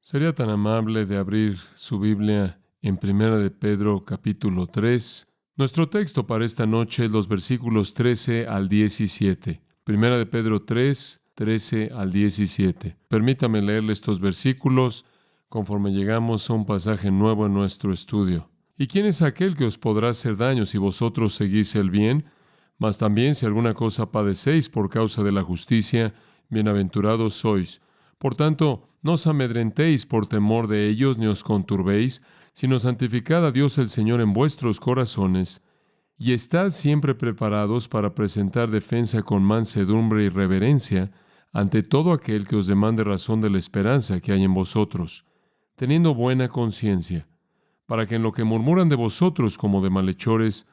Sería tan amable de abrir su Biblia en Primera de Pedro, capítulo 3. Nuestro texto para esta noche es los versículos 13 al 17. Primera de Pedro 3, 13 al 17. Permítame leerle estos versículos conforme llegamos a un pasaje nuevo en nuestro estudio. ¿Y quién es aquel que os podrá hacer daño si vosotros seguís el bien? Mas también si alguna cosa padecéis por causa de la justicia, bienaventurados sois. Por tanto, no os amedrentéis por temor de ellos, ni os conturbéis, sino santificad a Dios el Señor en vuestros corazones, y estad siempre preparados para presentar defensa con mansedumbre y reverencia ante todo aquel que os demande razón de la esperanza que hay en vosotros, teniendo buena conciencia, para que en lo que murmuran de vosotros como de malhechores,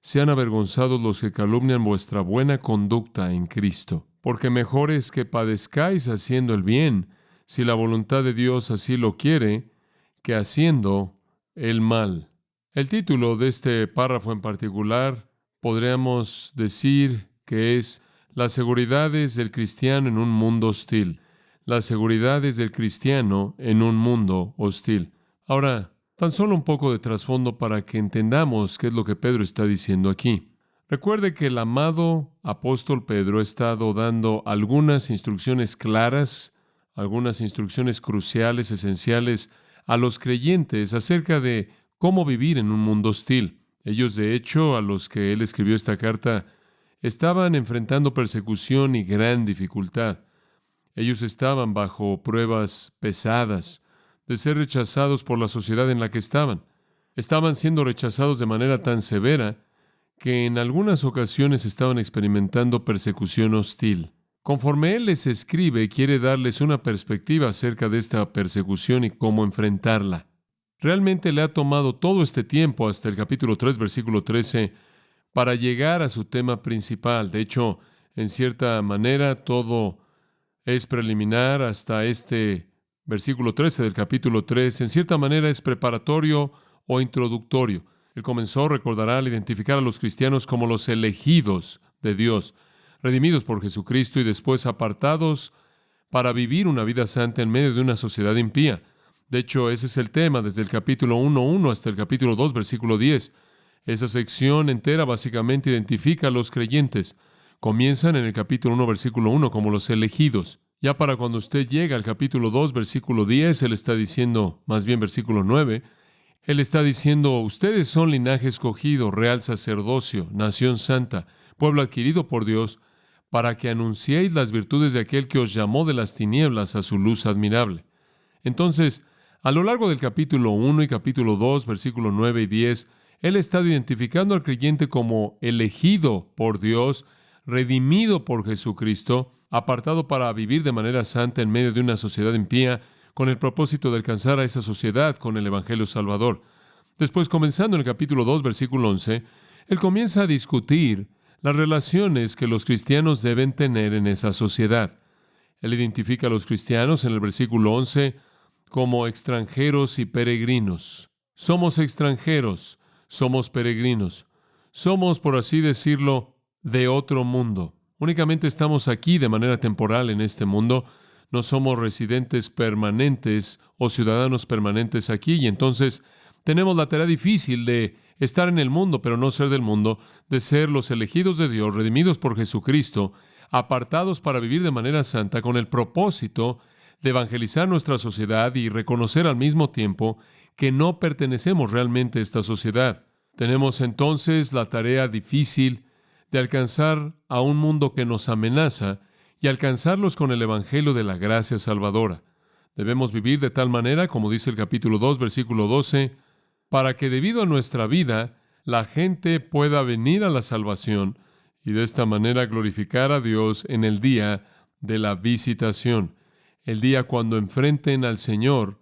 sean avergonzados los que calumnian vuestra buena conducta en Cristo. Porque mejor es que padezcáis haciendo el bien, si la voluntad de Dios así lo quiere, que haciendo el mal. El título de este párrafo en particular podríamos decir que es Las seguridades del cristiano en un mundo hostil. Las seguridades del cristiano en un mundo hostil. Ahora, tan solo un poco de trasfondo para que entendamos qué es lo que Pedro está diciendo aquí. Recuerde que el amado apóstol Pedro ha estado dando algunas instrucciones claras, algunas instrucciones cruciales, esenciales a los creyentes acerca de cómo vivir en un mundo hostil. Ellos, de hecho, a los que él escribió esta carta, estaban enfrentando persecución y gran dificultad. Ellos estaban bajo pruebas pesadas de ser rechazados por la sociedad en la que estaban. Estaban siendo rechazados de manera tan severa que en algunas ocasiones estaban experimentando persecución hostil. Conforme él les escribe, quiere darles una perspectiva acerca de esta persecución y cómo enfrentarla. Realmente le ha tomado todo este tiempo, hasta el capítulo 3, versículo 13, para llegar a su tema principal. De hecho, en cierta manera, todo es preliminar hasta este versículo 13 del capítulo 3. En cierta manera es preparatorio o introductorio. Él comenzó, recordará, al identificar a los cristianos como los elegidos de Dios, redimidos por Jesucristo y después apartados para vivir una vida santa en medio de una sociedad impía. De hecho, ese es el tema desde el capítulo 1:1 hasta el capítulo 2, versículo 10. Esa sección entera básicamente identifica a los creyentes. Comienzan en el capítulo 1, versículo 1, como los elegidos. Ya para cuando usted llega al capítulo 2, versículo 10, él está diciendo, más bien versículo 9, él está diciendo, ustedes son linaje escogido, real sacerdocio, nación santa, pueblo adquirido por Dios, para que anunciéis las virtudes de aquel que os llamó de las tinieblas a su luz admirable. Entonces, a lo largo del capítulo 1 y capítulo 2, versículo 9 y 10, él está identificando al creyente como elegido por Dios, redimido por Jesucristo, apartado para vivir de manera santa en medio de una sociedad impía, con el propósito de alcanzar a esa sociedad con el Evangelio Salvador. Después, comenzando en el capítulo 2, versículo 11, él comienza a discutir las relaciones que los cristianos deben tener en esa sociedad. Él identifica a los cristianos en el versículo 11 como extranjeros y peregrinos. Somos extranjeros, somos peregrinos. Somos, por así decirlo, de otro mundo. Únicamente estamos aquí de manera temporal en este mundo. No somos residentes permanentes o ciudadanos permanentes aquí, y entonces tenemos la tarea difícil de estar en el mundo, pero no ser del mundo, de ser los elegidos de Dios, redimidos por Jesucristo, apartados para vivir de manera santa con el propósito de evangelizar nuestra sociedad y reconocer al mismo tiempo que no pertenecemos realmente a esta sociedad. Tenemos entonces la tarea difícil de alcanzar a un mundo que nos amenaza y alcanzarlos con el Evangelio de la gracia salvadora. Debemos vivir de tal manera, como dice el capítulo 2, versículo 12, para que debido a nuestra vida la gente pueda venir a la salvación y de esta manera glorificar a Dios en el día de la visitación. El día cuando enfrenten al Señor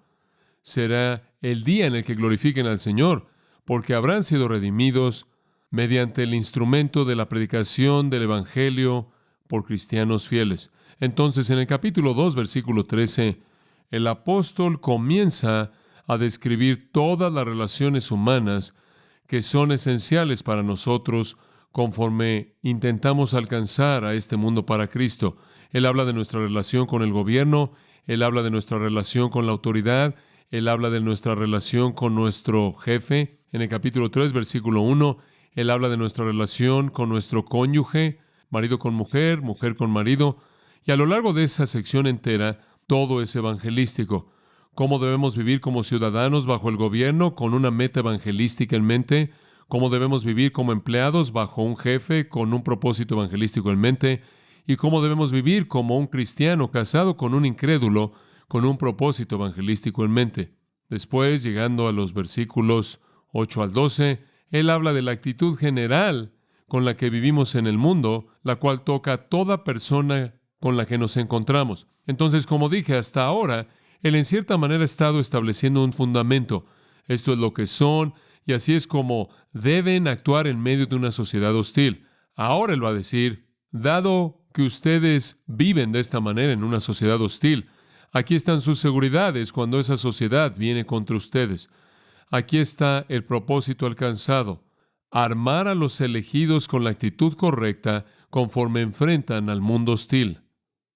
será el día en el que glorifiquen al Señor, porque habrán sido redimidos mediante el instrumento de la predicación del Evangelio por cristianos fieles. Entonces, en el capítulo 2, versículo 13, el apóstol comienza a describir todas las relaciones humanas que son esenciales para nosotros conforme intentamos alcanzar a este mundo para Cristo. Él habla de nuestra relación con el gobierno, Él habla de nuestra relación con la autoridad. Él habla de nuestra relación con nuestro jefe. En el capítulo 3, versículo 1, Él habla de nuestra relación con nuestro cónyuge, marido con mujer, mujer con marido. Y a lo largo de esa sección entera, todo es evangelístico. Cómo debemos vivir como ciudadanos bajo el gobierno con una meta evangelística en mente. Cómo debemos vivir como empleados bajo un jefe con un propósito evangelístico en mente. Y cómo debemos vivir como un cristiano casado con un incrédulo con un propósito evangelístico en mente. Después, llegando a los versículos 8 al 12, Él habla de la actitud general con la que vivimos en el mundo, la cual toca a toda persona con la que nos encontramos. Entonces, como dije, hasta ahora, Él en cierta manera ha estado estableciendo un fundamento. Esto es lo que son, y así es como deben actuar en medio de una sociedad hostil. Ahora Él va a decir, dado que ustedes viven de esta manera en una sociedad hostil, aquí están sus seguridades cuando esa sociedad viene contra ustedes. Aquí está el propósito alcanzado: armar a los elegidos con la actitud correcta conforme enfrentan al mundo hostil.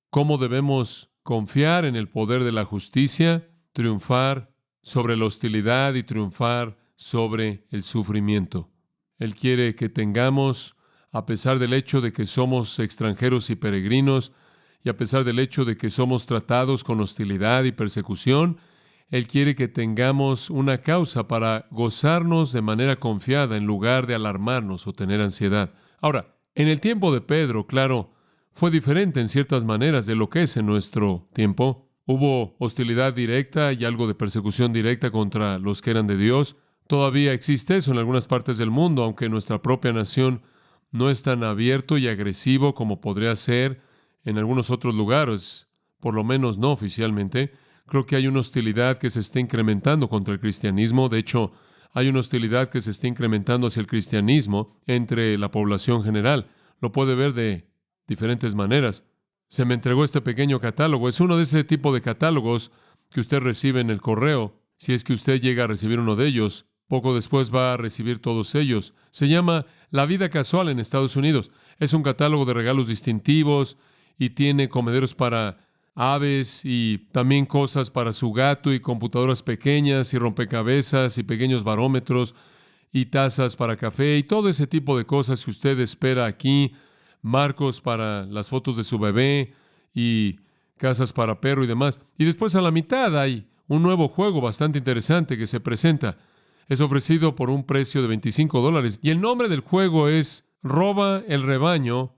¿Cómo debemos confiar en el poder de la justicia, triunfar sobre la hostilidad y triunfar sobre el sufrimiento? Él quiere que tengamos, a pesar del hecho de que somos extranjeros y peregrinos, y a pesar del hecho de que somos tratados con hostilidad y persecución, Él quiere que tengamos una causa para gozarnos de manera confiada en lugar de alarmarnos o tener ansiedad. Ahora, en el tiempo de Pedro, claro, fue diferente en ciertas maneras de lo que es en nuestro tiempo. Hubo hostilidad directa y algo de persecución directa contra los que eran de Dios. Todavía existe eso en algunas partes del mundo, aunque nuestra propia nación no es tan abierto y agresivo como podría ser en algunos otros lugares, por lo menos no oficialmente. Creo que hay una hostilidad que se está incrementando contra el cristianismo. De hecho, hay una hostilidad que se está incrementando hacia el cristianismo entre la población general. Lo puede ver de diferentes maneras. Se me entregó este pequeño catálogo. Es uno de ese tipo de catálogos que usted recibe en el correo. Si es que usted llega a recibir uno de ellos, poco después va a recibir todos ellos. Se llama La Vida Casual en Estados Unidos. Es un catálogo de regalos distintivos y tiene comederos para aves y también cosas para su gato y computadoras pequeñas y rompecabezas y pequeños barómetros y tazas para café y todo ese tipo de cosas que usted espera aquí, marcos para las fotos de su bebé y casas para perro y demás. Y después a la mitad hay un nuevo juego bastante interesante que se presenta. Es ofrecido por un precio de $25 y el nombre del juego es Roba el Rebaño,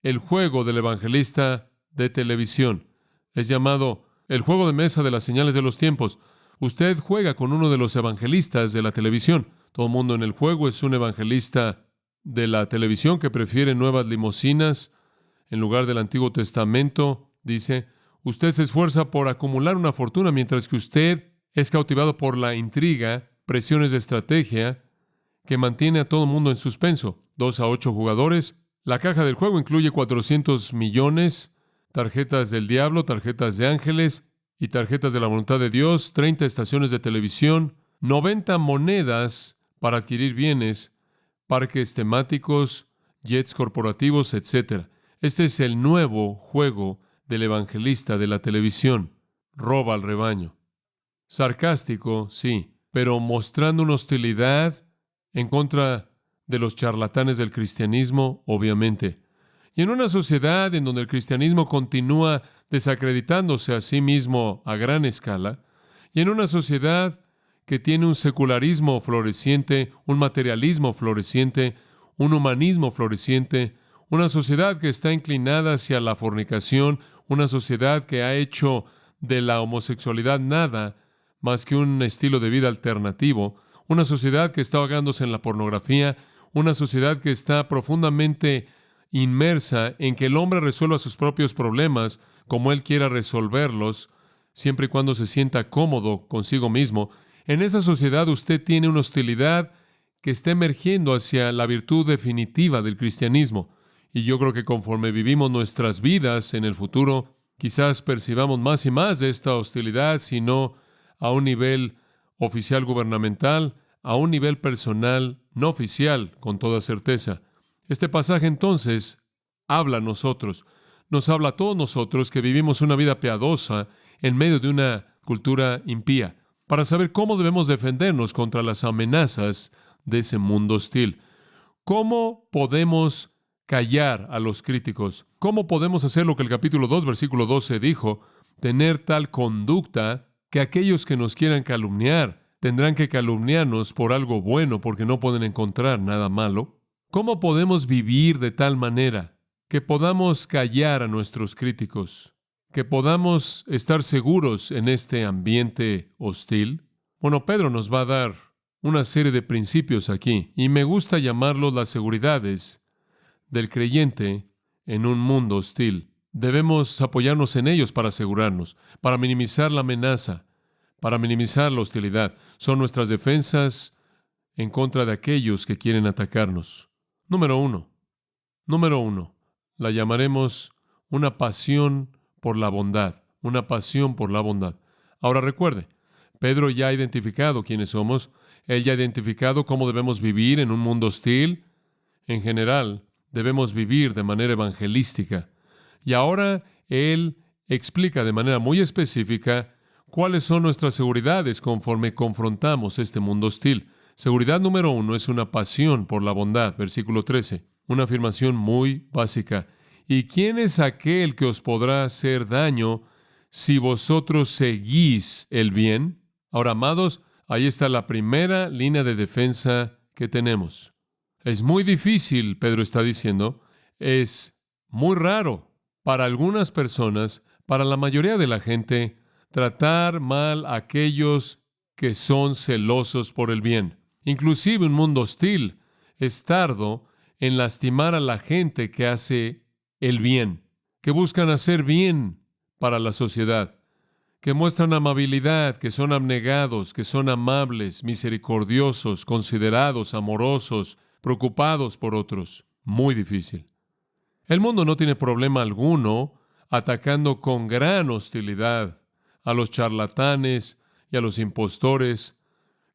el juego del evangelista de televisión. Es llamado el juego de mesa de las señales de los tiempos. Usted juega con uno de los evangelistas de la televisión. Todo el mundo en el juego es un evangelista de la televisión que prefiere nuevas limusinas en lugar del Antiguo Testamento. Dice, usted se esfuerza por acumular una fortuna mientras que usted es cautivado por la intriga, presiones de estrategia que mantiene a todo el mundo en suspenso. 2 a 8 jugadores. La caja del juego incluye 400 millones, tarjetas del diablo, tarjetas de ángeles y tarjetas de la voluntad de Dios, 30 estaciones de televisión, 90 monedas para adquirir bienes, parques temáticos, jets corporativos, etc. Este es el nuevo juego del evangelista de la televisión. Roba al rebaño. Sarcástico, sí, pero mostrando una hostilidad en contra de los charlatanes del cristianismo, obviamente. Y en una sociedad en donde el cristianismo continúa desacreditándose a sí mismo a gran escala, y en una sociedad que tiene un secularismo floreciente, un materialismo floreciente, un humanismo floreciente, una sociedad que está inclinada hacia la fornicación, una sociedad que ha hecho de la homosexualidad nada más que un estilo de vida alternativo, una sociedad que está ahogándose en la pornografía, una sociedad que está profundamente inmersa en que el hombre resuelva sus propios problemas como él quiera resolverlos, siempre y cuando se sienta cómodo consigo mismo. En esa sociedad usted tiene una hostilidad que está emergiendo hacia la virtud definitiva del cristianismo. Y yo creo que conforme vivimos nuestras vidas en el futuro, quizás percibamos más y más de esta hostilidad, sino a un nivel oficial gubernamental, a un nivel personal no oficial, con toda certeza. Este pasaje entonces habla a nosotros, nos habla a todos nosotros que vivimos una vida piadosa en medio de una cultura impía, para saber cómo debemos defendernos contra las amenazas de ese mundo hostil. ¿Cómo podemos callar a los críticos? ¿Cómo podemos hacer lo que el capítulo 2, versículo 12 dijo? Tener tal conducta que aquellos que nos quieran calumniar tendrán que calumniarnos por algo bueno porque no pueden encontrar nada malo. ¿Cómo podemos vivir de tal manera que podamos callar a nuestros críticos? Que podamos estar seguros en este ambiente hostil. Bueno, Pedro nos va a dar una serie de principios aquí, y me gusta llamarlos las seguridades del creyente en un mundo hostil. Debemos apoyarnos en ellos para asegurarnos, para minimizar la amenaza, para minimizar la hostilidad. Son nuestras defensas en contra de aquellos que quieren atacarnos. Número uno, la llamaremos una pasión por la bondad, una pasión por la bondad. Ahora recuerde, Pedro ya ha identificado quiénes somos. Él ya ha identificado cómo debemos vivir en un mundo hostil. En general, debemos vivir de manera evangelística. Y ahora Él explica de manera muy específica cuáles son nuestras seguridades conforme confrontamos este mundo hostil. Seguridad número 1 es una pasión por la bondad, versículo 13. Una afirmación muy básica. ¿Y quién es aquel que os podrá hacer daño si vosotros seguís el bien? Ahora, amados, ahí está la primera línea de defensa que tenemos. Es muy difícil, Pedro está diciendo, es muy raro para algunas personas, para la mayoría de la gente, tratar mal a aquellos que son celosos por el bien. Inclusive un mundo hostil es tardo en lastimar a la gente que hace el bien, que buscan hacer bien para la sociedad, que muestran amabilidad, que son abnegados, que son amables, misericordiosos, considerados, amorosos, preocupados por otros. Muy difícil. El mundo no tiene problema alguno atacando con gran hostilidad a los charlatanes y a los impostores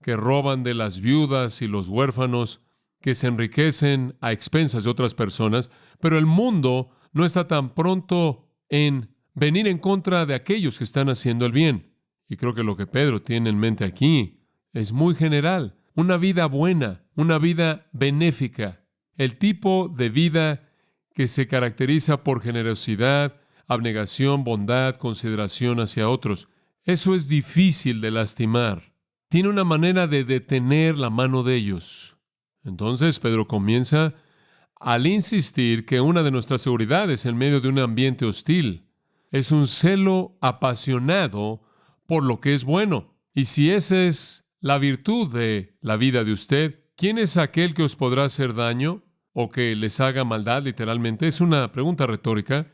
que roban de las viudas y los huérfanos, que se enriquecen a expensas de otras personas, pero el mundo no está tan pronto en venir en contra de aquellos que están haciendo el bien. Y creo que lo que Pedro tiene en mente aquí es muy general. Una vida buena, una vida benéfica, el tipo de vida que se caracteriza por generosidad, abnegación, bondad, consideración hacia otros. Eso es difícil de lastimar. Tiene una manera de detener la mano de ellos. Entonces Pedro comienza al insistir que una de nuestras seguridades en medio de un ambiente hostil es un celo apasionado por lo que es bueno. Y si esa es la virtud de la vida de usted, ¿quién es aquel que os podrá hacer daño o que les haga maldad literalmente? Es una pregunta retórica.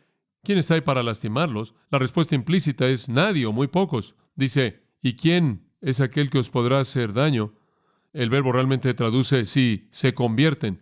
¿Quién está ahí para lastimarlos? La respuesta implícita es nadie o muy pocos. Dice, ¿y quién es aquel que os podrá hacer daño? El verbo realmente traduce si se convierten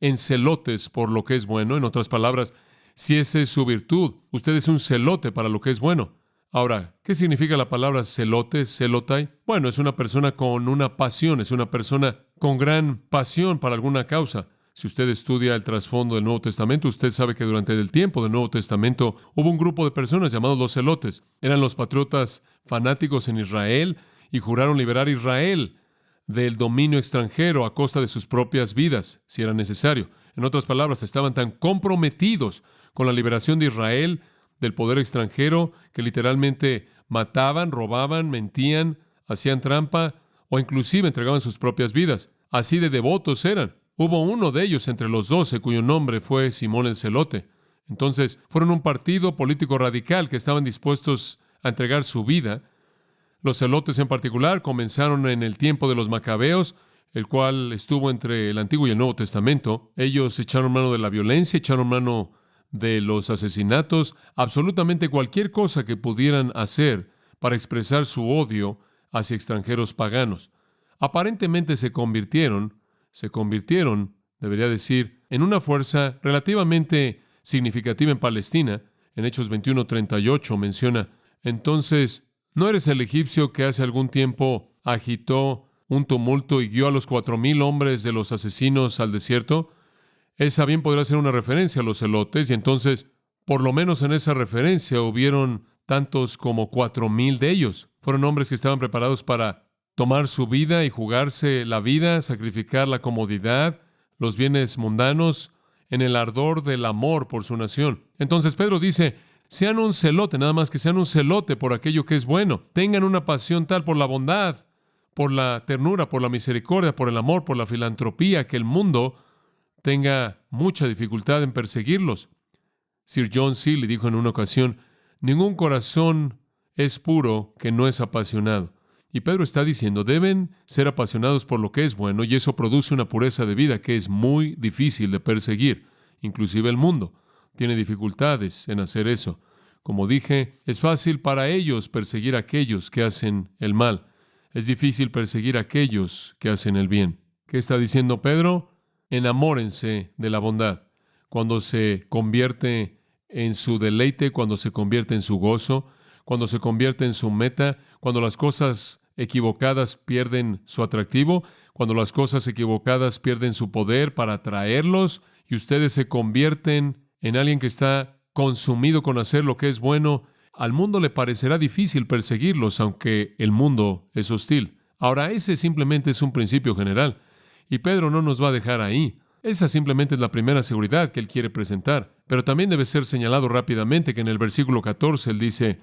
en celotes por lo que es bueno. En otras palabras, si esa es su virtud, usted es un celote para lo que es bueno. Ahora, ¿qué significa la palabra celote, celotai? Bueno, es una persona con una pasión, es una persona con gran pasión para alguna causa. Si usted estudia el trasfondo del Nuevo Testamento, usted sabe que durante el tiempo del Nuevo Testamento hubo un grupo de personas llamados los celotes. Eran los patriotas fanáticos en Israel y juraron liberar a Israel del dominio extranjero a costa de sus propias vidas, si era necesario. En otras palabras, estaban tan comprometidos con la liberación de Israel del poder extranjero que literalmente mataban, robaban, mentían, hacían trampa o inclusive entregaban sus propias vidas. Así de devotos eran. Hubo uno de ellos entre los 12 cuyo nombre fue Simón el Celote. Entonces, fueron un partido político radical que estaban dispuestos a entregar su vida. Los celotes en particular comenzaron en el tiempo de los Macabeos, el cual estuvo entre el Antiguo y el Nuevo Testamento. Ellos echaron mano de la violencia, echaron mano de los asesinatos, absolutamente cualquier cosa que pudieran hacer para expresar su odio hacia extranjeros paganos. Aparentemente se convirtieron, debería decir, en una fuerza relativamente significativa en Palestina. En Hechos 21:38 menciona, entonces, ¿no eres el egipcio que hace algún tiempo agitó un tumulto y guió a los 4,000 hombres de los asesinos al desierto? Esa bien podría ser una referencia a los celotes, y entonces, por lo menos en esa referencia, hubieron tantos como 4,000 de ellos. Fueron hombres que estaban preparados para tomar su vida y jugarse la vida, sacrificar la comodidad, los bienes mundanos, en el ardor del amor por su nación. Entonces Pedro dice, sean un celote, nada más que sean un celote por aquello que es bueno. Tengan una pasión tal por la bondad, por la ternura, por la misericordia, por el amor, por la filantropía, que el mundo tenga mucha dificultad en perseguirlos. Sir John Seeley dijo en una ocasión, ningún corazón es puro que no es apasionado. Y Pedro está diciendo, deben ser apasionados por lo que es bueno, y eso produce una pureza de vida que es muy difícil de perseguir. Inclusive el mundo tiene dificultades en hacer eso. Como dije, es fácil para ellos perseguir a aquellos que hacen el mal. Es difícil perseguir a aquellos que hacen el bien. ¿Qué está diciendo Pedro? Enamórense de la bondad. Cuando se convierte en su deleite, cuando se convierte en su gozo, cuando se convierte en su meta, cuando las cosas equivocadas pierden su atractivo, cuando las cosas equivocadas pierden su poder para atraerlos y ustedes se convierten en alguien que está consumido con hacer lo que es bueno, al mundo le parecerá difícil perseguirlos, aunque el mundo es hostil. Ahora, ese simplemente es un principio general, y Pedro no nos va a dejar ahí. Esa simplemente es la primera seguridad que él quiere presentar. Pero también debe ser señalado rápidamente que en el versículo 14 él dice,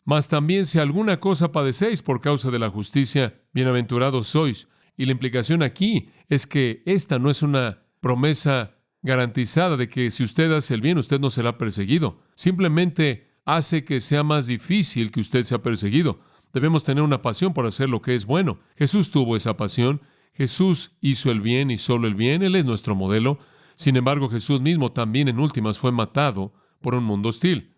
mas también si alguna cosa padecéis por causa de la justicia, bienaventurados sois. Y la implicación aquí es que esta no es una promesa garantizada de que si usted hace el bien, usted no será perseguido. Simplemente hace que sea más difícil que usted sea perseguido. Debemos tener una pasión por hacer lo que es bueno. Jesús tuvo esa pasión. Jesús hizo el bien y solo el bien. Él es nuestro modelo. Sin embargo, Jesús mismo también en últimas fue matado por un mundo hostil.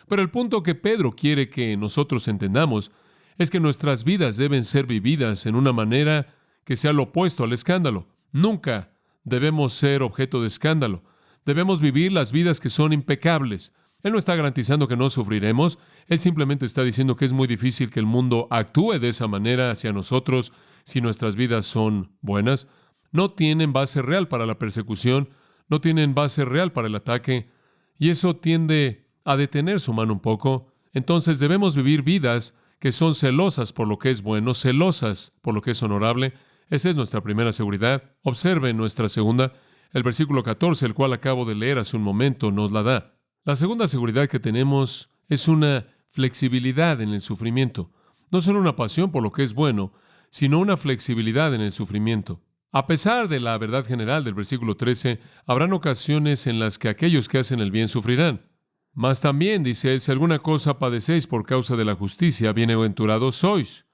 Pero el punto que Pedro quiere que nosotros entendamos es que nuestras vidas deben ser vividas en una manera que sea lo opuesto al escándalo. Nunca debemos ser objeto de escándalo. Debemos vivir las vidas que son impecables. Él no está garantizando que no sufriremos. Él simplemente está diciendo que es muy difícil que el mundo actúe de esa manera hacia nosotros si nuestras vidas son buenas. No tienen base real para la persecución, no tienen base real para el ataque, y eso tiende a detener su mano un poco. Entonces debemos vivir vidas que son celosas por lo que es bueno, celosas por lo que es honorable. Esa es nuestra primera seguridad. Observen nuestra segunda. El versículo 14, el cual acabo de leer hace un momento, nos la da. La segunda seguridad que tenemos es una flexibilidad en el sufrimiento. No solo una pasión por lo que es bueno, sino una flexibilidad en el sufrimiento. A pesar de la verdad general del versículo 13, habrán ocasiones en las que aquellos que hacen el bien sufrirán. Mas también, dice él, si alguna cosa padecéis por causa de la justicia, bienaventurados sois.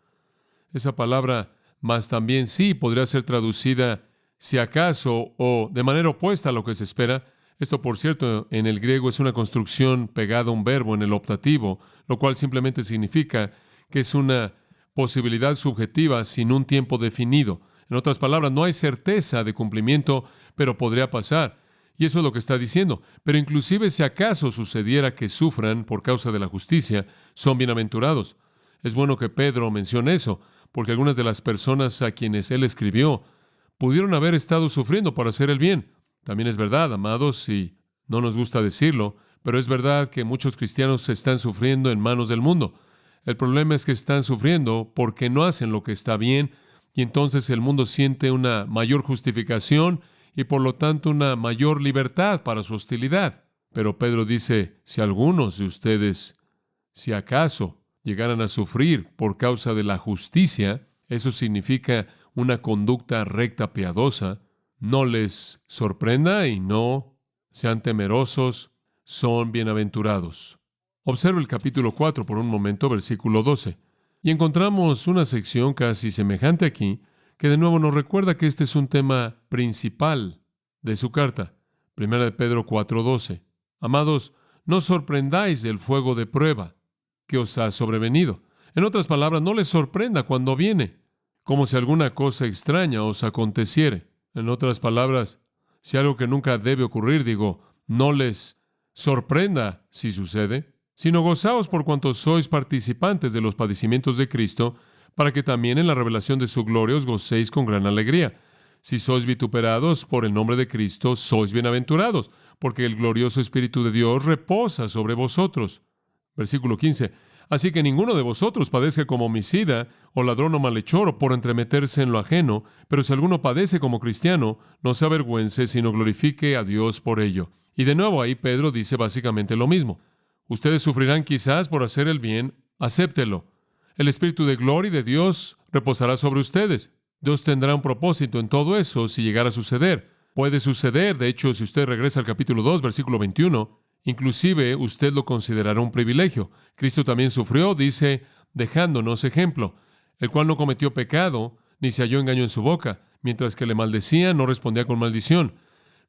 Esa palabra, mas también sí, podría ser traducida si acaso o de manera opuesta a lo que se espera. Esto, por cierto, en el griego es una construcción pegada a un verbo en el optativo, lo cual simplemente significa que es una posibilidad subjetiva sin un tiempo definido. En otras palabras, no hay certeza de cumplimiento, pero podría pasar. Y eso es lo que está diciendo. Pero inclusive si acaso sucediera que sufran por causa de la justicia, son bienaventurados. Es bueno que Pedro mencione eso, porque algunas de las personas a quienes él escribió pudieron haber estado sufriendo por hacer el bien. También es verdad, amados, y no nos gusta decirlo, pero es verdad que muchos cristianos están sufriendo en manos del mundo. El problema es que están sufriendo porque no hacen lo que está bien, y entonces el mundo siente una mayor justificación y por lo tanto una mayor libertad para su hostilidad. Pero Pedro dice, si algunos de ustedes, si acaso llegaran a sufrir por causa de la justicia, eso significa una conducta recta, piadosa, no les sorprenda y no sean temerosos, son bienaventurados. Observe el capítulo 4 por un momento, versículo 12. Y encontramos una sección casi semejante aquí, que de nuevo nos recuerda que este es un tema principal de su carta. Primera de Pedro 4:12. Amados, no os sorprendáis del fuego de prueba que os ha sobrevenido. En otras palabras, no les sorprenda cuando viene, como si alguna cosa extraña os aconteciere. En otras palabras, si algo que nunca debe ocurrir, no les sorprenda si sucede, sino gozaos por cuanto sois participantes de los padecimientos de Cristo, para que también en la revelación de su gloria os gocéis con gran alegría. Si sois vituperados por el nombre de Cristo, sois bienaventurados, porque el glorioso Espíritu de Dios reposa sobre vosotros. Versículo 15. Así que ninguno de vosotros padezca como homicida, o ladrón o malhechor, o por entremeterse en lo ajeno, pero si alguno padece como cristiano, no se avergüence, sino glorifique a Dios por ello. Y de nuevo ahí Pedro dice básicamente lo mismo. Ustedes sufrirán quizás por hacer el bien, acéptelo. El Espíritu de gloria y de Dios reposará sobre ustedes. Dios tendrá un propósito en todo eso si llegara a suceder. Puede suceder, de hecho, si usted regresa al capítulo 2, versículo 21, inclusive usted lo considerará un privilegio. Cristo también sufrió, dice, dejándonos ejemplo, el cual no cometió pecado, ni se halló engaño en su boca. Mientras que le maldecía, no respondía con maldición.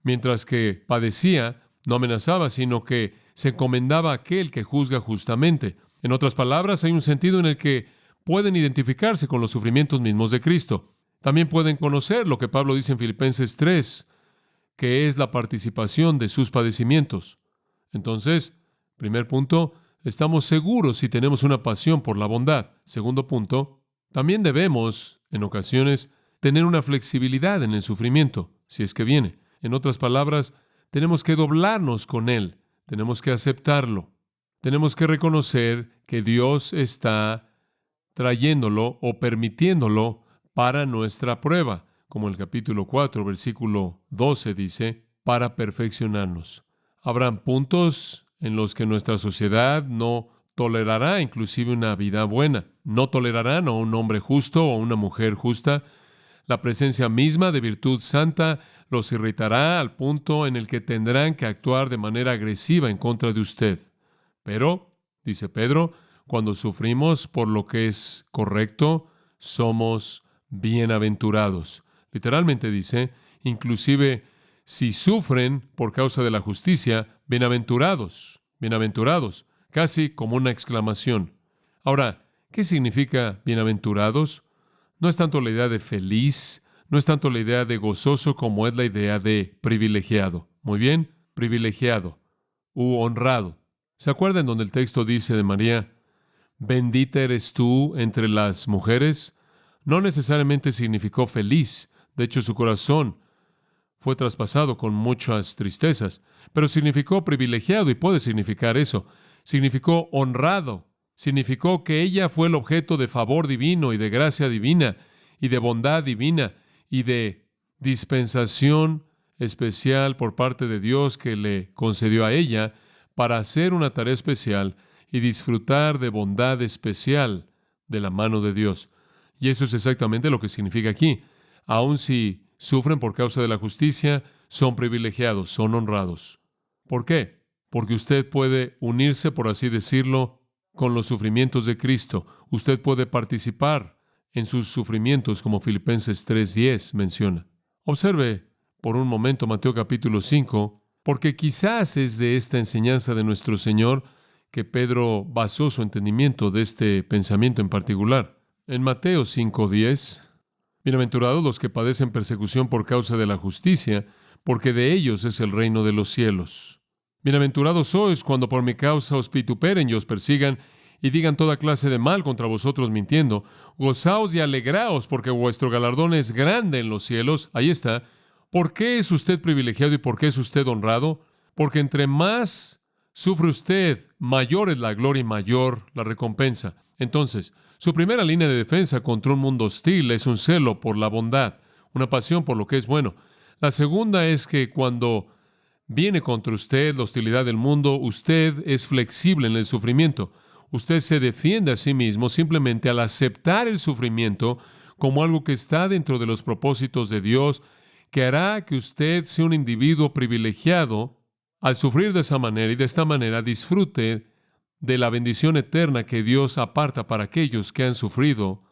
Mientras que padecía, no amenazaba, sino que se encomendaba a aquel que juzga justamente. En otras palabras, hay un sentido en el que pueden identificarse con los sufrimientos mismos de Cristo. También pueden conocer lo que Pablo dice en Filipenses 3, que es la participación de sus padecimientos. Entonces, primer punto, estamos seguros si tenemos una pasión por la bondad. Segundo punto, también debemos, en ocasiones, tener una flexibilidad en el sufrimiento, si es que viene. En otras palabras, tenemos que doblarnos con Él, tenemos que aceptarlo, tenemos que reconocer que Dios está trayéndolo o permitiéndolo para nuestra prueba, como el capítulo 4, versículo 12 dice, para perfeccionarnos. Habrán puntos en los que nuestra sociedad no tolerará inclusive una vida buena. No tolerarán a un hombre justo o a una mujer justa. La presencia misma de virtud santa los irritará al punto en el que tendrán que actuar de manera agresiva en contra de usted. Pero, dice Pedro, cuando sufrimos por lo que es correcto, somos bienaventurados. Literalmente dice, inclusive si sufren por causa de la justicia, bienaventurados, bienaventurados, casi como una exclamación. Ahora, ¿qué significa bienaventurados? No es tanto la idea de feliz, no es tanto la idea de gozoso como es la idea de privilegiado. Muy bien, privilegiado u honrado. ¿Se acuerdan donde el texto dice de María, bendita eres tú entre las mujeres? No necesariamente significó feliz. De hecho, su corazón fue traspasado con muchas tristezas, pero significó privilegiado y puede significar eso. Significó honrado. Significó que ella fue el objeto de favor divino y de gracia divina y de bondad divina y de dispensación especial por parte de Dios que le concedió a ella para hacer una tarea especial y disfrutar de bondad especial de la mano de Dios. Y eso es exactamente lo que significa aquí. Aun si sufren por causa de la justicia, son privilegiados, son honrados. ¿Por qué? Porque usted puede unirse, por así decirlo, con los sufrimientos de Cristo. Usted puede participar en sus sufrimientos, como Filipenses 3:10 menciona. Observe por un momento Mateo capítulo 5, porque quizás es de esta enseñanza de nuestro Señor que Pedro basó su entendimiento de este pensamiento en particular. En Mateo 5:10, bienaventurados los que padecen persecución por causa de la justicia, porque de ellos es el reino de los cielos. Bienaventurados sois cuando por mi causa os vituperen y os persigan y digan toda clase de mal contra vosotros mintiendo. Gozaos y alegraos, porque vuestro galardón es grande en los cielos. Ahí está. ¿Por qué es usted privilegiado y por qué es usted honrado? Porque entre más sufre usted, mayor es la gloria y mayor la recompensa. Entonces, su primera línea de defensa contra un mundo hostil es un celo por la bondad, una pasión por lo que es bueno. La segunda es que cuando viene contra usted la hostilidad del mundo, usted es flexible en el sufrimiento. Usted se defiende a sí mismo simplemente al aceptar el sufrimiento como algo que está dentro de los propósitos de Dios, que hará que usted sea un individuo privilegiado al sufrir de esa manera y de esta manera disfrute de la bendición eterna que Dios aparta para aquellos que han sufrido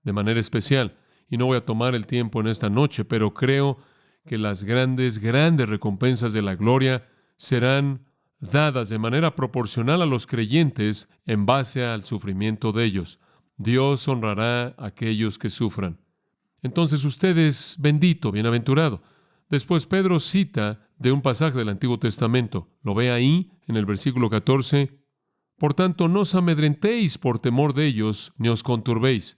de manera especial. Y no voy a tomar el tiempo en esta noche, pero creo que las grandes recompensas de la gloria serán dadas de manera proporcional a los creyentes en base al sufrimiento de ellos. Dios honrará a aquellos que sufran. Entonces usted es bendito, bienaventurado. Después Pedro cita de un pasaje del Antiguo Testamento. Lo ve ahí en el versículo 14. Por tanto, no os amedrentéis por temor de ellos, ni os conturbéis.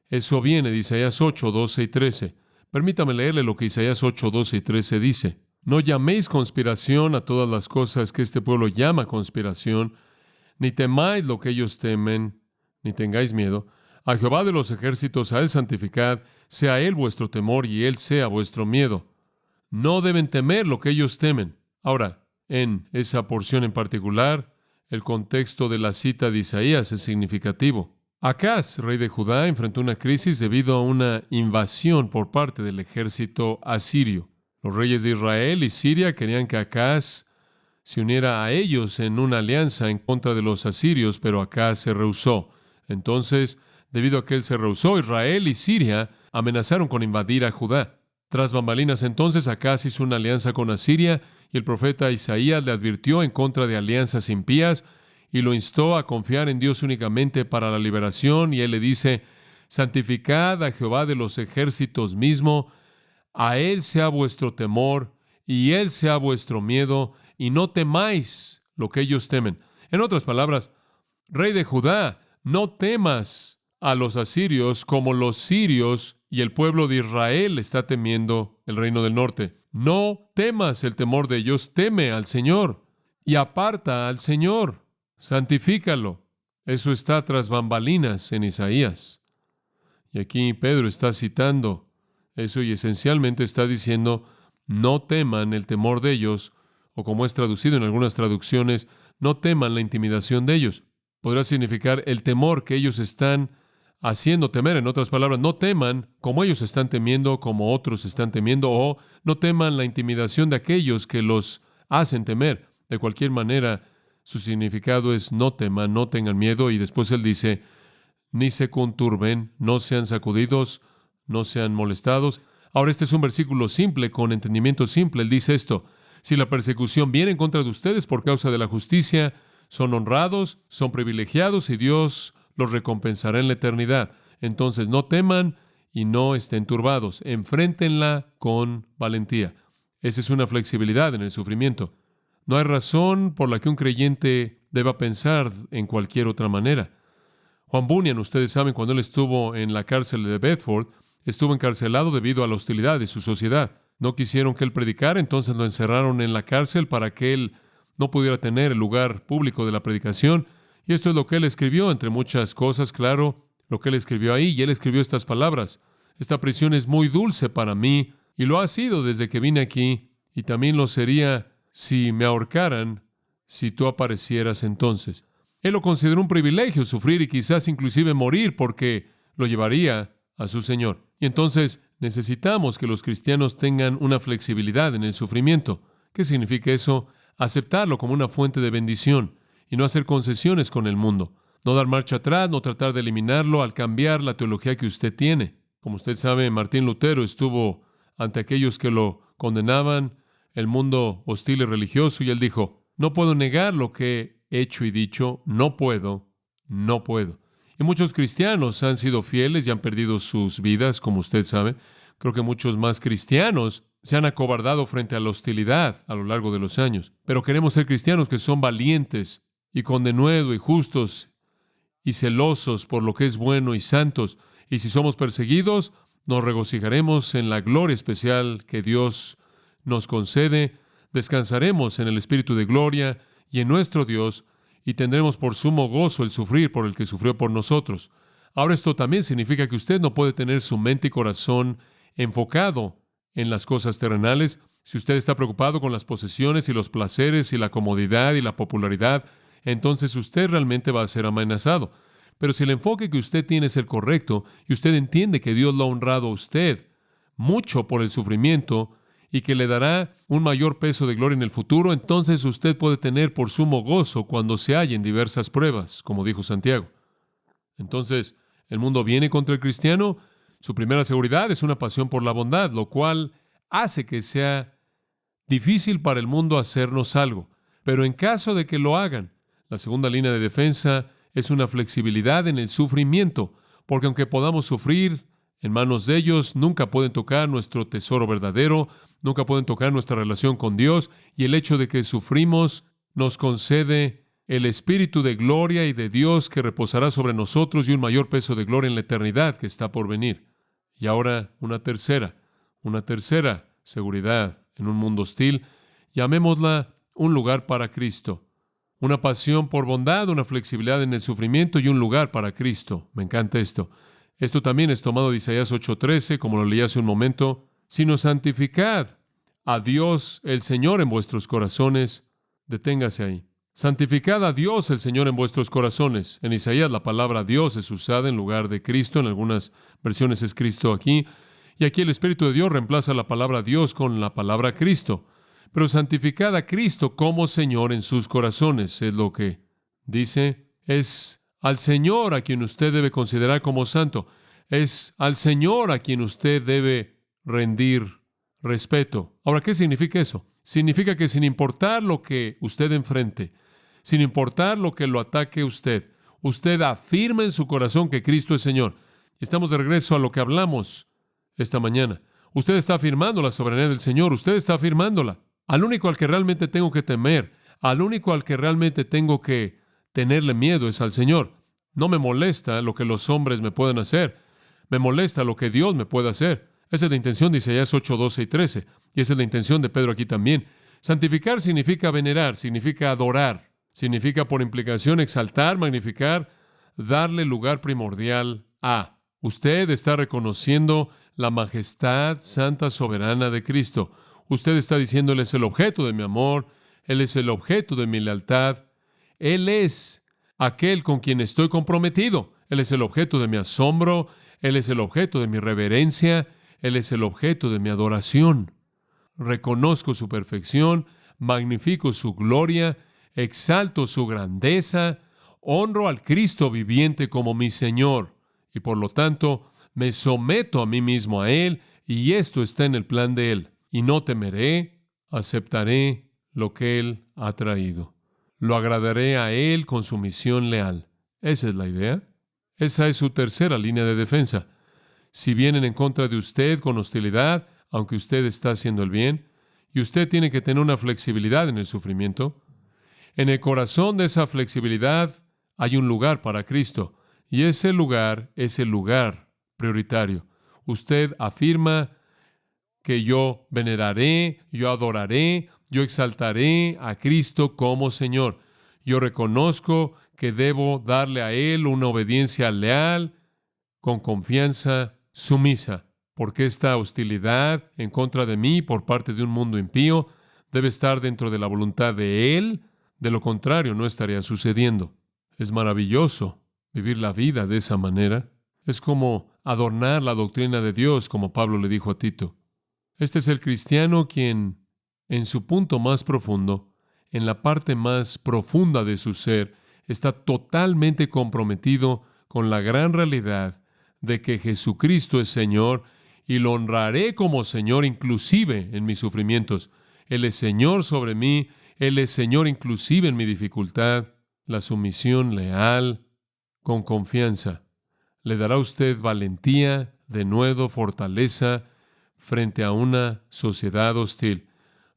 Eso viene de Isaías 8, 12 y 13. Permítame leerle lo que Isaías 8, 12 y 13 dice. No llaméis conspiración a todas las cosas que este pueblo llama conspiración, Ni temáis lo que ellos temen, ni tengáis miedo. A Jehová de los ejércitos, a Él santificad, sea Él vuestro temor y Él sea vuestro miedo. No deben temer lo que ellos temen. Ahora, en esa porción en particular, el contexto de la cita de Isaías es significativo. Acaz, rey de Judá, enfrentó una crisis debido a una invasión por parte del ejército asirio. Los reyes de Israel y Siria querían que Acaz se uniera a ellos en una alianza en contra de los asirios, pero Acaz se rehusó. Entonces, debido a que él se rehusó, Israel y Siria amenazaron con invadir a Judá. Tras bambalinas entonces, Acaz hizo una alianza con Asiria y el profeta Isaías le advirtió en contra de alianzas impías y lo instó a confiar en Dios únicamente para la liberación. Y él le dice, santificad a Jehová de los ejércitos mismo, a Él sea vuestro temor y Él sea vuestro miedo, y no temáis lo que ellos temen. En otras palabras, rey de Judá, no temas a los asirios como los sirios y el pueblo de Israel está temiendo el reino del norte. No temas el temor de ellos, teme al Señor y aparta al Señor, santifícalo. Eso está tras bambalinas en Isaías. Y aquí Pedro está citando eso y esencialmente está diciendo, no teman el temor de ellos, o como es traducido en algunas traducciones, no teman la intimidación de ellos. Podrá significar el temor que ellos están haciendo temer. En otras palabras, no teman como ellos están temiendo, como otros están temiendo, o no teman la intimidación de aquellos que los hacen temer. De cualquier manera, su significado es no teman, no tengan miedo, y después él dice, ni se conturben, no sean sacudidos, no sean molestados. Ahora, este es un versículo simple, con entendimiento simple. Él dice esto, si la persecución viene en contra de ustedes por causa de la justicia, son honrados, son privilegiados y Dios los recompensará en la eternidad. Entonces, no teman y no estén turbados. Enfréntenla con valentía. Esa es una flexibilidad en el sufrimiento. No hay razón por la que un creyente deba pensar en cualquier otra manera. Juan Bunyan, ustedes saben, cuando él estuvo en la cárcel de Bedford, estuvo encarcelado debido a la hostilidad de su sociedad. No quisieron que él predicara, entonces lo encerraron en la cárcel para que él no pudiera tener el lugar público de la predicación. Y esto es lo que él escribió, entre muchas cosas, claro, lo que él escribió ahí. Y él escribió estas palabras, esta prisión es muy dulce para mí, y lo ha sido desde que vine aquí, y también lo sería si me ahorcaran, si tú aparecieras entonces. Él lo consideró un privilegio sufrir y quizás inclusive morir porque lo llevaría a su Señor. Y entonces necesitamos que los cristianos tengan una flexibilidad en el sufrimiento. ¿Qué significa eso? Aceptarlo como una fuente de bendición y no hacer concesiones con el mundo. No dar marcha atrás, no tratar de eliminarlo al cambiar la teología que usted tiene. Como usted sabe, Martín Lutero estuvo ante aquellos que lo condenaban, el mundo hostil y religioso, y él dijo, no puedo negar lo que he hecho y dicho, no puedo. Y muchos cristianos han sido fieles y han perdido sus vidas, como usted sabe. Creo que muchos más cristianos se han acobardado frente a la hostilidad a lo largo de los años. Pero queremos ser cristianos que son valientes y con denuedo y justos y celosos por lo que es bueno y santos. Y si somos perseguidos, nos regocijaremos en la gloria especial que Dios nos concede. Descansaremos en el Espíritu de gloria y en nuestro Dios, y tendremos por sumo gozo el sufrir por el que sufrió por nosotros. Ahora, esto también significa que usted no puede tener su mente y corazón enfocado en las cosas terrenales. Si usted está preocupado con las posesiones y los placeres y la comodidad y la popularidad, entonces usted realmente va a ser amenazado. Pero si el enfoque que usted tiene es el correcto y usted entiende que Dios lo ha honrado a usted mucho por el sufrimiento y que le dará un mayor peso de gloria en el futuro, entonces usted puede tener por sumo gozo cuando se halle en diversas pruebas, como dijo Santiago. Entonces, el mundo viene contra el cristiano. Su primera seguridad es una pasión por la bondad, lo cual hace que sea difícil para el mundo hacernos algo. Pero en caso de que lo hagan, la segunda línea de defensa es una flexibilidad en el sufrimiento, porque aunque podamos sufrir en manos de ellos, nunca pueden tocar nuestro tesoro verdadero, nunca pueden tocar nuestra relación con Dios, y el hecho de que sufrimos nos concede el Espíritu de gloria y de Dios que reposará sobre nosotros y un mayor peso de gloria en la eternidad que está por venir. Y ahora una tercera seguridad en un mundo hostil, llamémosla un lugar para Cristo, una pasión por bondad, una flexibilidad en el sufrimiento y un lugar para Cristo. Me encanta esto. Esto también es tomado de Isaías 8:13, como lo leí hace un momento. Sino santificad a Dios el Señor en vuestros corazones. Deténgase ahí. Santificad a Dios el Señor en vuestros corazones. En Isaías la palabra Dios es usada en lugar de Cristo. En algunas versiones es Cristo aquí. Y aquí el Espíritu de Dios reemplaza la palabra Dios con la palabra Cristo. Pero santificad a Cristo como Señor en sus corazones. Es lo que dice. Es al Señor a quien usted debe considerar como santo. Es al Señor a quien usted debe rendir respeto. Ahora, ¿qué significa eso? Significa que sin importar lo que usted enfrente, sin importar lo que lo ataque usted afirma en su corazón que Cristo es Señor. Estamos de regreso a lo que hablamos esta mañana. Usted está afirmando la soberanía del Señor. Usted está afirmándola. Al único al que realmente tengo que temer, al único al que realmente tengo que tenerle miedo es al Señor. No me molesta lo que los hombres me pueden hacer. Me molesta lo que Dios me puede hacer. Esa es la intención de Isaías 8, 12 y 13. Y esa es la intención de Pedro aquí también. Santificar significa venerar, significa adorar, significa por implicación exaltar, magnificar, darle lugar primordial a. Usted está reconociendo la majestad santa soberana de Cristo. Usted está diciendo, Él es el objeto de mi amor, Él es el objeto de mi lealtad, Él es aquel con quien estoy comprometido, Él es el objeto de mi asombro, Él es el objeto de mi reverencia, Él es el objeto de mi adoración. Reconozco su perfección, magnifico su gloria, exalto su grandeza, honro al Cristo viviente como mi Señor y por lo tanto me someto a mí mismo a Él y esto está en el plan de Él. Y no temeré, aceptaré lo que Él ha traído. Lo agradaré a Él con su misión leal. Esa es la idea. Esa es su tercera línea de defensa. Si vienen en contra de usted con hostilidad, aunque usted está haciendo el bien, y usted tiene que tener una flexibilidad en el sufrimiento, en el corazón de esa flexibilidad hay un lugar para Cristo, y ese lugar es el lugar prioritario. Usted afirma que yo veneraré, yo adoraré, yo exaltaré a Cristo como Señor. Yo reconozco que debo darle a Él una obediencia leal, con confianza, sumisa, porque esta hostilidad en contra de mí por parte de un mundo impío debe estar dentro de la voluntad de Él. De lo contrario, no estaría sucediendo. Es maravilloso vivir la vida de esa manera. Es como adornar la doctrina de Dios, como Pablo le dijo a Tito. Este es el cristiano quien, en su punto más profundo, en la parte más profunda de su ser, está totalmente comprometido con la gran realidad de que Jesucristo es Señor y lo honraré como Señor inclusive en mis sufrimientos. Él es Señor sobre mí, Él es Señor inclusive en mi dificultad. La sumisión leal, con confianza, le dará a usted valentía, denuedo, fortaleza, frente a una sociedad hostil.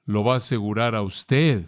Lo va a asegurar a usted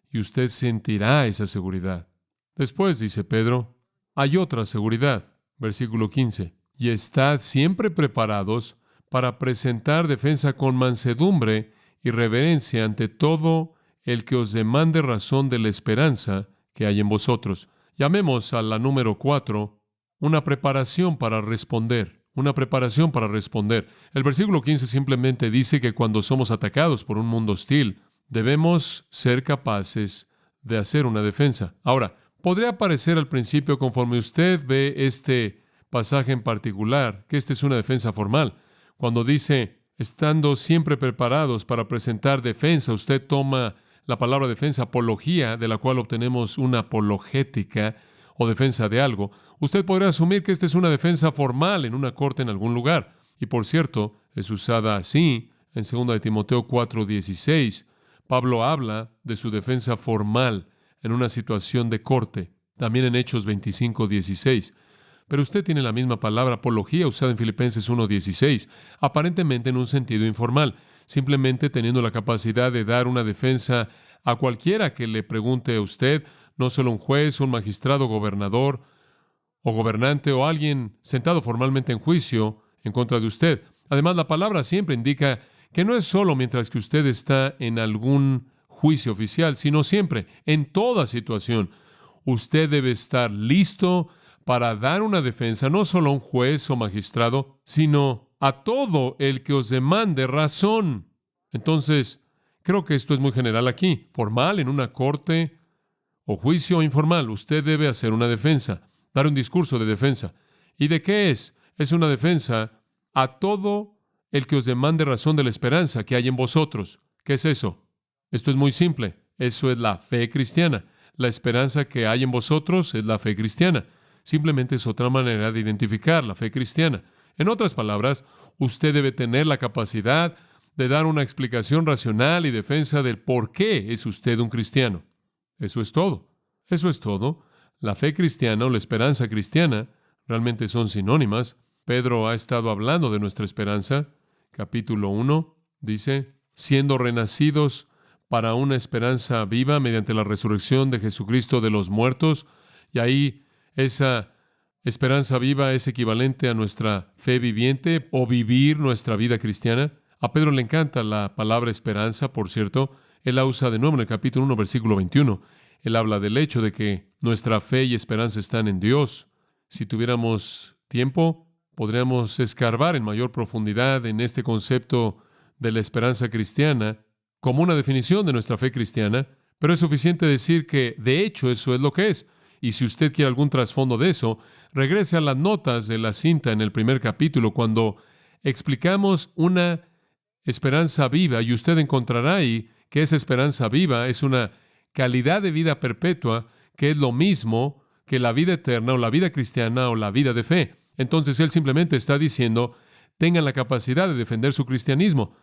y usted sentirá esa seguridad. Después, dice Pedro, hay otra seguridad. Versículo 15. Y estad siempre preparados para presentar defensa con mansedumbre y reverencia ante todo el que os demande razón de la esperanza que hay en vosotros. Llamemos a la número 4, una preparación para responder. Una preparación para responder. El versículo 15 simplemente dice que cuando somos atacados por un mundo hostil, debemos ser capaces de hacer una defensa. Ahora, podría parecer al principio, conforme usted ve este pasaje en particular, que esta es una defensa formal. Cuando dice, estando siempre preparados para presentar defensa, usted toma la palabra defensa, apología, de la cual obtenemos una apologética o defensa de algo. Usted podría asumir que esta es una defensa formal en una corte en algún lugar. Y por cierto, es usada así en 2 de Timoteo 4:16. Pablo habla de su defensa formal en una situación de corte. También en Hechos 25:16. Pero usted tiene la misma palabra apología usada en Filipenses 1:16, aparentemente en un sentido informal, simplemente teniendo la capacidad de dar una defensa a cualquiera que le pregunte a usted, no solo un juez, un magistrado, gobernador o gobernante o alguien sentado formalmente en juicio en contra de usted. Además, la palabra siempre indica que no es solo mientras que usted está en algún juicio oficial, sino siempre, en toda situación. Usted debe estar listo para dar una defensa, no solo a un juez o magistrado, sino a todo el que os demande razón. Entonces, creo que esto es muy general aquí, formal en una corte o juicio informal. Usted debe hacer una defensa, dar un discurso de defensa. ¿Y de qué es? Es una defensa a todo el que os demande razón de la esperanza que hay en vosotros. ¿Qué es eso? Esto es muy simple. Eso es la fe cristiana. La esperanza que hay en vosotros es la fe cristiana. Simplemente es otra manera de identificar la fe cristiana. En otras palabras, usted debe tener la capacidad de dar una explicación racional y defensa del por qué es usted un cristiano. Eso es todo. Eso es todo. La fe cristiana o la esperanza cristiana realmente son sinónimas. Pedro ha estado hablando de nuestra esperanza. Capítulo 1 dice, siendo renacidos para una esperanza viva mediante la resurrección de Jesucristo de los muertos. Y ahí esa esperanza viva es equivalente a nuestra fe viviente o vivir nuestra vida cristiana. A Pedro le encanta la palabra esperanza, por cierto. Él la usa de nuevo en el capítulo 1, versículo 21. Él habla del hecho de que nuestra fe y esperanza están en Dios. Si tuviéramos tiempo, podríamos escarbar en mayor profundidad en este concepto de la esperanza cristiana como una definición de nuestra fe cristiana, pero es suficiente decir que, de hecho, eso es lo que es. Y si usted quiere algún trasfondo de eso, regrese a las notas de la cinta en el primer capítulo, cuando explicamos una esperanza viva, y usted encontrará ahí que esa esperanza viva es una calidad de vida perpetua, que es lo mismo que la vida eterna o la vida cristiana o la vida de fe. Entonces, él simplemente está diciendo, tengan la capacidad de defender su cristianismo,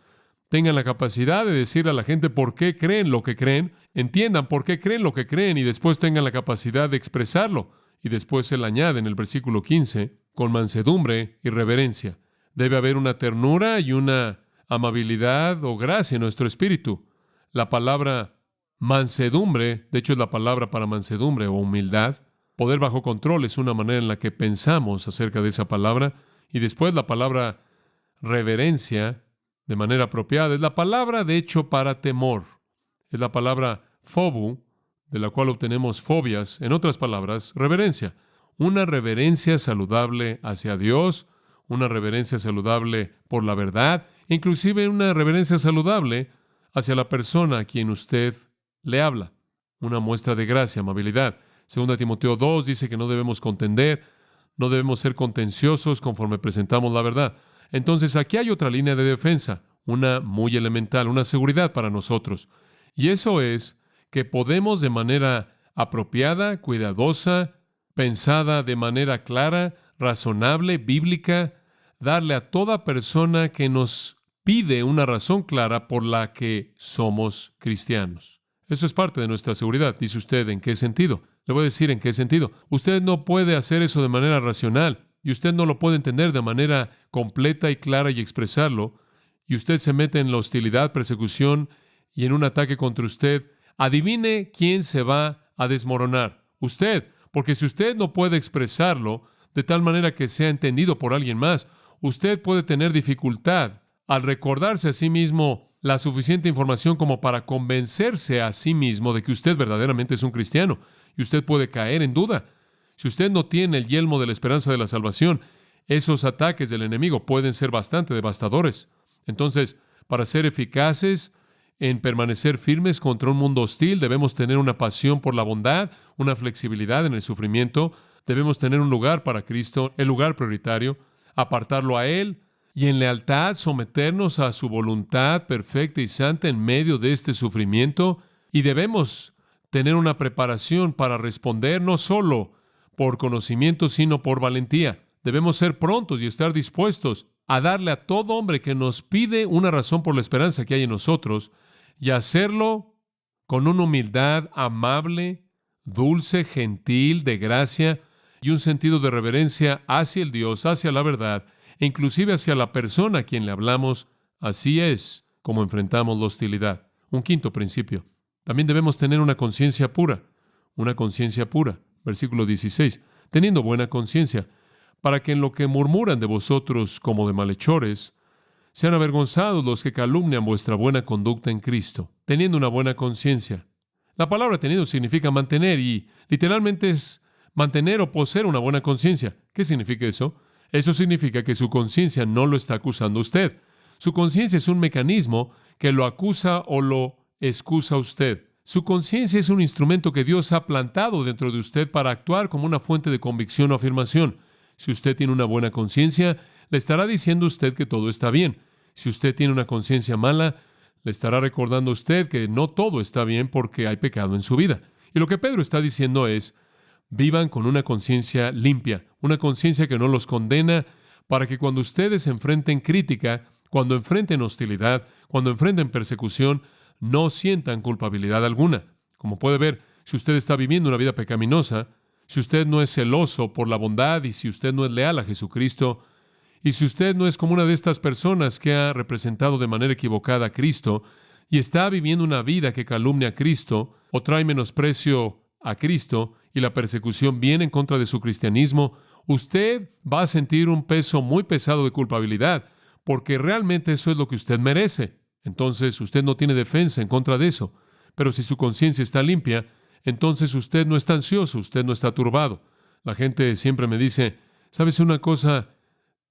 tengan la capacidad de decirle a la gente por qué creen lo que creen, entiendan por qué creen lo que creen y después tengan la capacidad de expresarlo. Y después él añade en el versículo 15, con mansedumbre y reverencia. Debe haber una ternura y una amabilidad o gracia en nuestro espíritu. La palabra mansedumbre, de hecho es la palabra para mansedumbre o humildad. Poder bajo control es una manera en la que pensamos acerca de esa palabra. Y después la palabra reverencia, de manera apropiada, es la palabra, de hecho, para temor. Es la palabra phobu, de la cual obtenemos fobias. En otras palabras, reverencia. Una reverencia saludable hacia Dios, una reverencia saludable por la verdad, inclusive una reverencia saludable hacia la persona a quien usted le habla. Una muestra de gracia, amabilidad. 2 Timoteo 2 dice que no debemos contender, no debemos ser contenciosos conforme presentamos la verdad. Entonces, aquí hay otra línea de defensa, una muy elemental, una seguridad para nosotros. Y eso es que podemos de manera apropiada, cuidadosa, pensada de manera clara, razonable, bíblica, darle a toda persona que nos pide una razón clara por la que somos cristianos. Eso es parte de nuestra seguridad. Dice usted, ¿en qué sentido? Le voy a decir en qué sentido. Usted no puede hacer eso de manera racional y usted no lo puede entender de manera completa y clara y expresarlo, y usted se mete en la hostilidad, persecución y en un ataque contra usted. Adivine quién se va a desmoronar. Usted, porque si usted no puede expresarlo de tal manera que sea entendido por alguien más, usted puede tener dificultad al recordarse a sí mismo la suficiente información como para convencerse a sí mismo de que usted verdaderamente es un cristiano, y usted puede caer en duda. Si usted no tiene el yelmo de la esperanza de la salvación, esos ataques del enemigo pueden ser bastante devastadores. Entonces, para ser eficaces en permanecer firmes contra un mundo hostil, debemos tener una pasión por la bondad, una flexibilidad en el sufrimiento. Debemos tener un lugar para Cristo, el lugar prioritario, apartarlo a Él y en lealtad someternos a su voluntad perfecta y santa en medio de este sufrimiento. Y debemos tener una preparación para responder no solo por conocimiento, sino por valentía. Debemos ser prontos y estar dispuestos a darle a todo hombre que nos pide una razón por la esperanza que hay en nosotros, y hacerlo con una humildad amable, dulce, gentil, de gracia, y un sentido de reverencia hacia el Dios, hacia la verdad, e inclusive hacia la persona a quien le hablamos. Así es como enfrentamos la hostilidad. Un quinto principio. También debemos tener una conciencia pura. Una conciencia pura. Versículo 16. Teniendo buena conciencia, para que en lo que murmuran de vosotros como de malhechores, Sean avergonzados los que calumnian vuestra buena conducta en Cristo, teniendo una buena conciencia. La palabra teniendo significa mantener y literalmente es mantener o poseer una buena conciencia. ¿Qué significa eso? Eso significa que su conciencia no lo está acusando a usted. Su conciencia es un mecanismo que lo acusa o lo excusa a usted. Su conciencia es un instrumento que Dios ha plantado dentro de usted para actuar como una fuente de convicción o afirmación. Si usted tiene una buena conciencia, le estará diciendo a usted que todo está bien. Si usted tiene una conciencia mala, le estará recordando a usted que no todo está bien porque hay pecado en su vida. Y lo que Pedro está diciendo es, vivan con una conciencia limpia, una conciencia que no los condena, para que cuando ustedes enfrenten crítica, cuando enfrenten hostilidad, cuando enfrenten persecución, no sientan culpabilidad alguna. Como puede ver, si usted está viviendo una vida pecaminosa, si usted no es celoso por la bondad y si usted no es leal a Jesucristo, y si usted no es como una de estas personas que ha representado de manera equivocada a Cristo y está viviendo una vida que calumnia a Cristo o trae menosprecio a Cristo y la persecución viene en contra de su cristianismo, usted va a sentir un peso muy pesado de culpabilidad, porque realmente eso es lo que usted merece. Entonces usted no tiene defensa en contra de eso. Pero si su conciencia está limpia, entonces usted no está ansioso, usted no está turbado. La gente siempre me dice, ¿sabes una cosa?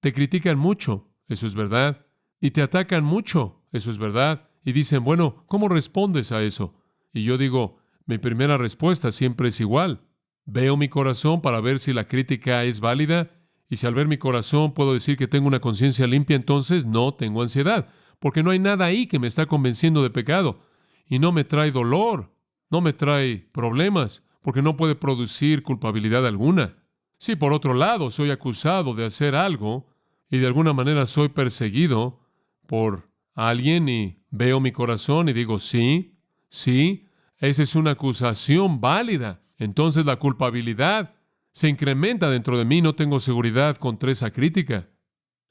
Te critican mucho, eso es verdad, y te atacan mucho, eso es verdad, y dicen, bueno, ¿cómo respondes a eso? Y yo digo, mi primera respuesta siempre es igual. Veo mi corazón para ver si la crítica es válida, y si al ver mi corazón puedo decir que tengo una conciencia limpia, entonces no tengo ansiedad, porque no hay nada ahí que me está convenciendo de pecado, y no me trae dolor, no me trae problemas, porque no puede producir culpabilidad alguna. Si por otro lado soy acusado de hacer algo y de alguna manera soy perseguido por alguien y veo mi corazón y digo, sí, esa es una acusación válida. Entonces la culpabilidad se incrementa dentro de mí, no tengo seguridad contra esa crítica.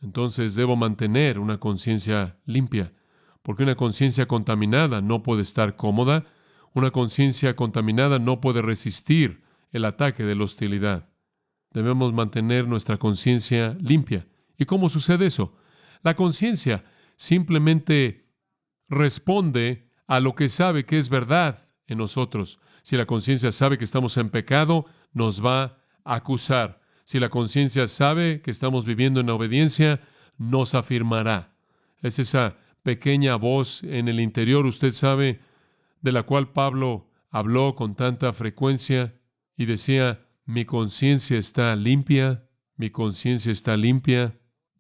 Entonces debo mantener una conciencia limpia, porque una conciencia contaminada no puede estar cómoda, una conciencia contaminada no puede resistir el ataque de la hostilidad. Debemos mantener nuestra conciencia limpia. ¿Y cómo sucede eso? La conciencia simplemente responde a lo que sabe que es verdad en nosotros. Si la conciencia sabe que estamos en pecado, nos va a acusar. Si la conciencia sabe que estamos viviendo en obediencia, nos afirmará. Es esa pequeña voz en el interior, usted sabe, de la cual Pablo habló con tanta frecuencia y decía, mi conciencia está limpia, mi conciencia está limpia,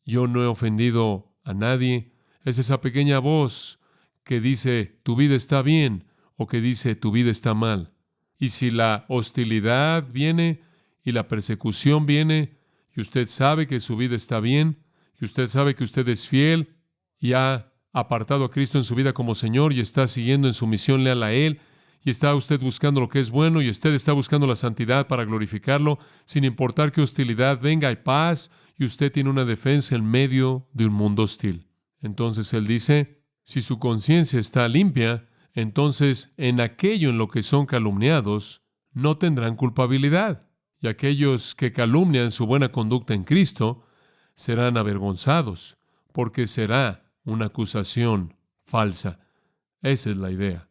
yo no he ofendido a nadie. Es esa pequeña voz que dice, tu vida está bien, o que dice, tu vida está mal. Y si la hostilidad viene y la persecución viene, y usted sabe que su vida está bien, y usted sabe que usted es fiel, y ha apartado a Cristo en su vida como Señor, y está siguiendo en su misión leal a Él, y está usted buscando lo que es bueno, y usted está buscando la santidad para glorificarlo, sin importar qué hostilidad venga, hay paz, y usted tiene una defensa en medio de un mundo hostil. Entonces Él dice, si su conciencia está limpia, entonces en aquello en lo que son calumniados, no tendrán culpabilidad. Y aquellos que calumnian su buena conducta en Cristo serán avergonzados, porque será una acusación falsa. Esa es la idea.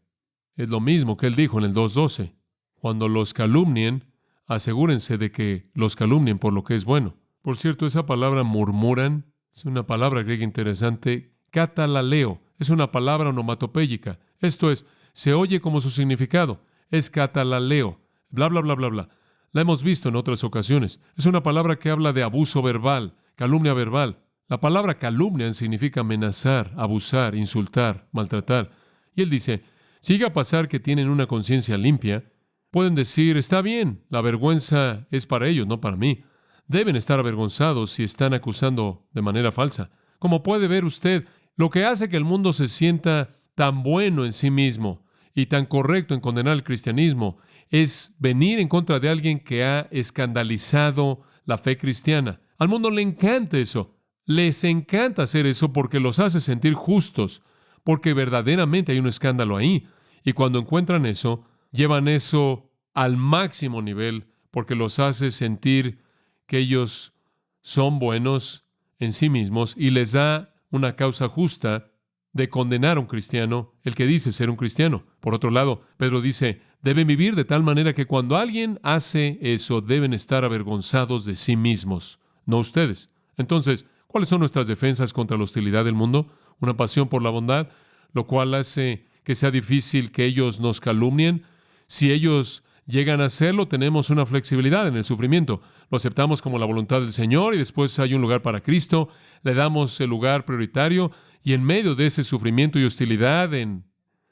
Es lo mismo que Él dijo en el 2:12. Cuando los calumnien, asegúrense de que los calumnien por lo que es bueno. Por cierto, esa palabra murmuran es una palabra griega interesante, catalaleo. Es una palabra onomatopéyica. Esto es, se oye como su significado. Es catalaleo. Bla, bla, bla, bla, bla. La hemos visto en otras ocasiones. Es una palabra que habla de abuso verbal, calumnia verbal. La palabra calumnia significa amenazar, abusar, insultar, maltratar. Y Él dice, si llega a pasar que tienen una conciencia limpia, pueden decir, está bien, la vergüenza es para ellos, no para mí. Deben estar avergonzados si están acusando de manera falsa. Como puede ver usted, lo que hace que el mundo se sienta tan bueno en sí mismo y tan correcto en condenar el cristianismo es venir en contra de alguien que ha escandalizado la fe cristiana. Al mundo le encanta eso. Les encanta hacer eso porque los hace sentir justos, porque verdaderamente hay un escándalo ahí. Y cuando encuentran eso, llevan eso al máximo nivel porque los hace sentir que ellos son buenos en sí mismos y les da una causa justa de condenar a un cristiano, el que dice ser un cristiano. Por otro lado, Pedro dice, deben vivir de tal manera que cuando alguien hace eso, deben estar avergonzados de sí mismos, no ustedes. Entonces, ¿cuáles son nuestras defensas contra la hostilidad del mundo? Una pasión por la bondad, lo cual hace que sea difícil que ellos nos calumnien. Si ellos llegan a hacerlo, tenemos una flexibilidad en el sufrimiento. Lo aceptamos como la voluntad del Señor y después hay un lugar para Cristo. Le damos el lugar prioritario y en medio de ese sufrimiento y hostilidad, en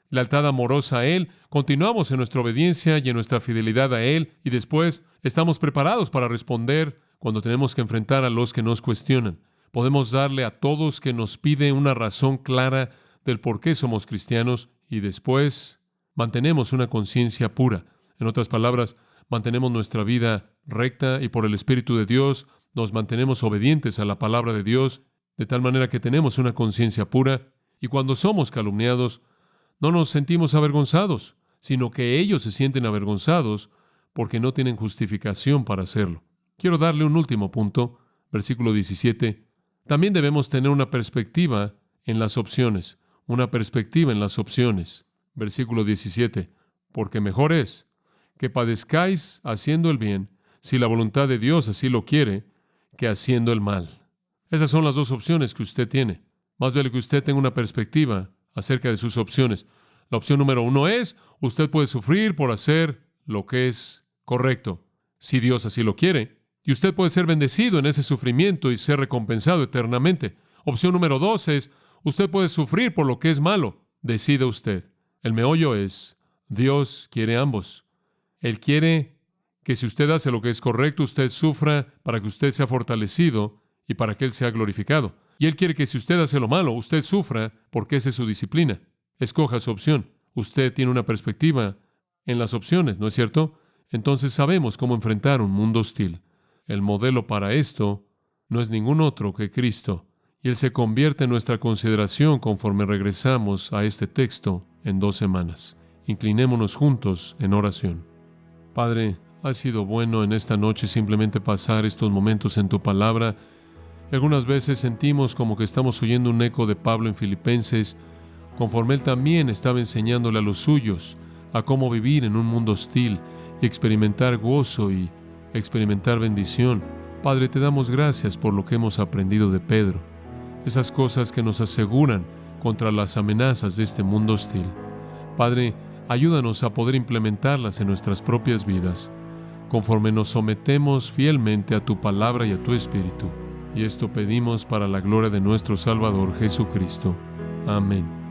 lealtad amorosa a Él, continuamos en nuestra obediencia y en nuestra fidelidad a Él y después estamos preparados para responder cuando tenemos que enfrentar a los que nos cuestionan. Podemos darle a todos que nos pide una razón clara del por qué somos cristianos y después mantenemos una conciencia pura. En otras palabras, mantenemos nuestra vida recta y por el Espíritu de Dios nos mantenemos obedientes a la palabra de Dios, de tal manera que tenemos una conciencia pura y cuando somos calumniados no nos sentimos avergonzados, sino que ellos se sienten avergonzados porque no tienen justificación para hacerlo. Quiero darle un último punto, versículo 17. También debemos tener una perspectiva en las opciones, Versículo 17. Porque mejor es que padezcáis haciendo el bien, si la voluntad de Dios así lo quiere, que haciendo el mal. Esas son las dos opciones que usted tiene. Más vale que usted tenga una perspectiva acerca de sus opciones. La opción número 1 es, usted puede sufrir por hacer lo que es correcto, si Dios así lo quiere, y usted puede ser bendecido en ese sufrimiento y ser recompensado eternamente. Opción número 2 es, usted puede sufrir por lo que es malo, decida usted. El meollo es, Dios quiere ambos. Él quiere que si usted hace lo que es correcto, usted sufra para que usted sea fortalecido y para que Él sea glorificado. Y Él quiere que si usted hace lo malo, usted sufra porque esa es su disciplina. Escoja su opción. Usted tiene una perspectiva en las opciones, ¿no es cierto? Entonces sabemos cómo enfrentar un mundo hostil. El modelo para esto no es ningún otro que Cristo. Y Él se convierte en nuestra consideración conforme regresamos a este texto en 2 semanas. Inclinémonos juntos en oración. Padre, ha sido bueno en esta noche simplemente pasar estos momentos en tu palabra. Y algunas veces sentimos como que estamos oyendo un eco de Pablo en Filipenses, conforme él también estaba enseñándole a los suyos a cómo vivir en un mundo hostil y experimentar gozo y experimentar bendición. Padre, te damos gracias por lo que hemos aprendido de Pedro, esas cosas que nos aseguran contra las amenazas de este mundo hostil. Padre, ayúdanos a poder implementarlas en nuestras propias vidas, conforme nos sometemos fielmente a tu palabra y a tu Espíritu. Y esto pedimos para la gloria de nuestro Salvador Jesucristo. Amén.